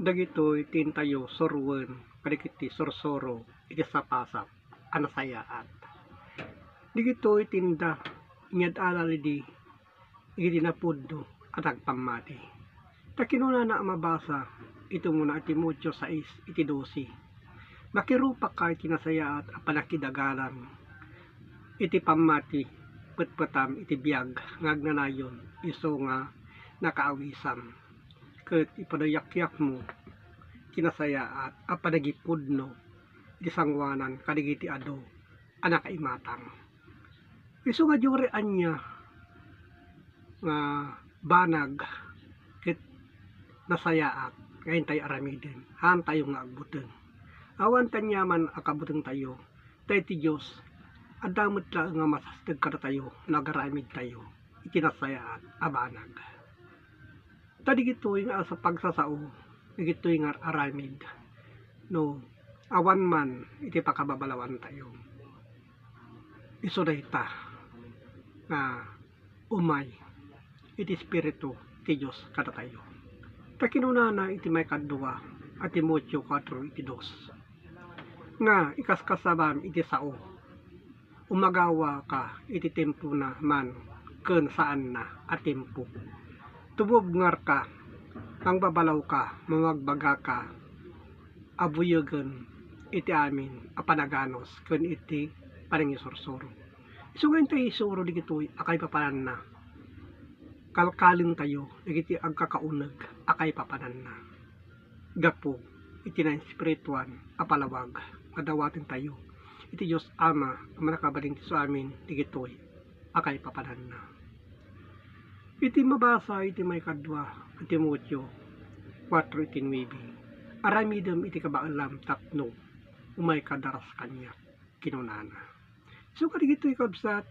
Dagitoy tintayo sorwen kadagiti sorsoro iti sapasap anasayaat. Digitoy tinda inyad alalidi iti napudno at agpamati. Takinuna na mabasa ito muna iti Timoteo 6 iti 12. Makirupak ka iti nasayaat a panakidagalan iti pamati petpetam iti biag ngagnanayon iso nga nakaawisan. Ket ipadayakyak mo kinasayaat a panagipudno iti sangwanan kadigiti ado a nakaimatang. Isu nga diurean niya nga banag ket nasayaat ngayon tayo aramiden han tayo nga agbuteng. Awan tanyaman akabuteng tayo tayo ti Diyos adamot la nga masasteg kada tayo nagaramid tayo iti nasayaat a banag. Tadigitoy nga sa pagsasao digitoy nga aramid no awan man iti pakababalawan tayo. Isu dayta nga umay iti espiritu ti Dios kada tayo. Takinunana iti may kadua at Timoteo 4 iti 2 nga ikaskasabam iti sao umagawa ka iti tempo na man ken saan na a tempo. Tubobngar ka ang babalaw ka mamagbaga ka abuyegen iti amin a panaganos ken iti panangisursuro. Isugan tayo isuro digitoy akay papanan na kalkalin tayo digiti agkakauneg akay papanan na gapo iti na espirituan a palawag madawaten tayo iti Dios Ama a manakabalin ti sa amin digitoy akay papanan na. Iti mabasa iti may kadwa at Timoteo 4 iti 9 aramidem iti kabaalam tapno umay kadaras kanya kinunana. So kadigitoy kabsat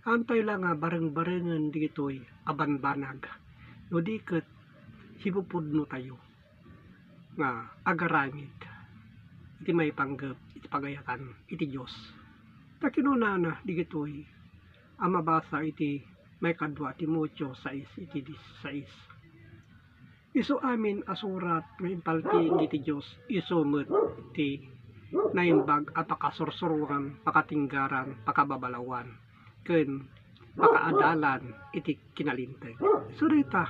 antay lang nga bareng-barengen digitoy abanbanag no diket sipupudno tayo nga agaramid iti may panggep iti pagayatan iti Dios. Takinunana digitoy a mabasa iti may kadwa Timoteo 6 iti 16. Isu amin asurat nga impalting iti Dios isu met iti naimbag a pakasursuruan pakatinggaran pakababalawan ken pakaadalan iti kinalinteg. So dita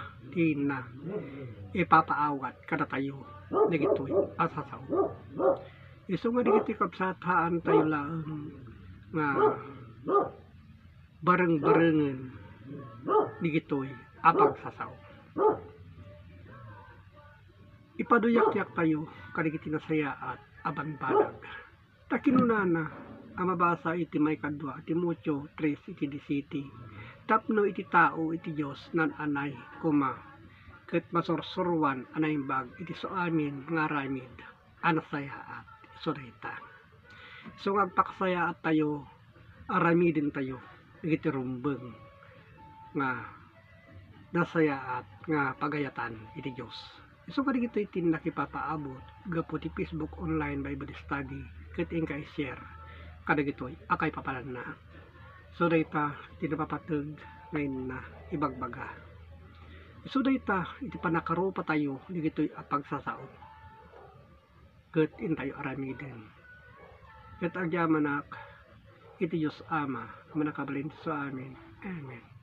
na ipapaawat kada tayo digitoy asasao. Isu nga digiti kabsataan tayo lang nga bareng-barengen digitoy apag sasaw. Ipaduyak-yak tayo kadigiti nasayaat abanbanag. Takinunana a mabasa iti may kadwa Timoteo 3 iti 17 tapno iti tao iti Dios nan anay kuma ket masursuruan anaimbag iti so amin nga aramid a nasayaat isu dayta. So agpakasayaat tayo aramiden tayo iti rumbeng nga nasayaat nga pagayatan iti Dios. So kadigito iti nakipapaabot gapu ti Facebook online Bible study ket ingka i-share kadagitoy akay papalan na. So dayta ti napapateg ngayon na ibagbaga. So dayta iti panakarupa tayo digitoy a pagsasao ket intayo aramiden. Ket agyamanak iti Dios Ama manakabalin sa amin. Amen.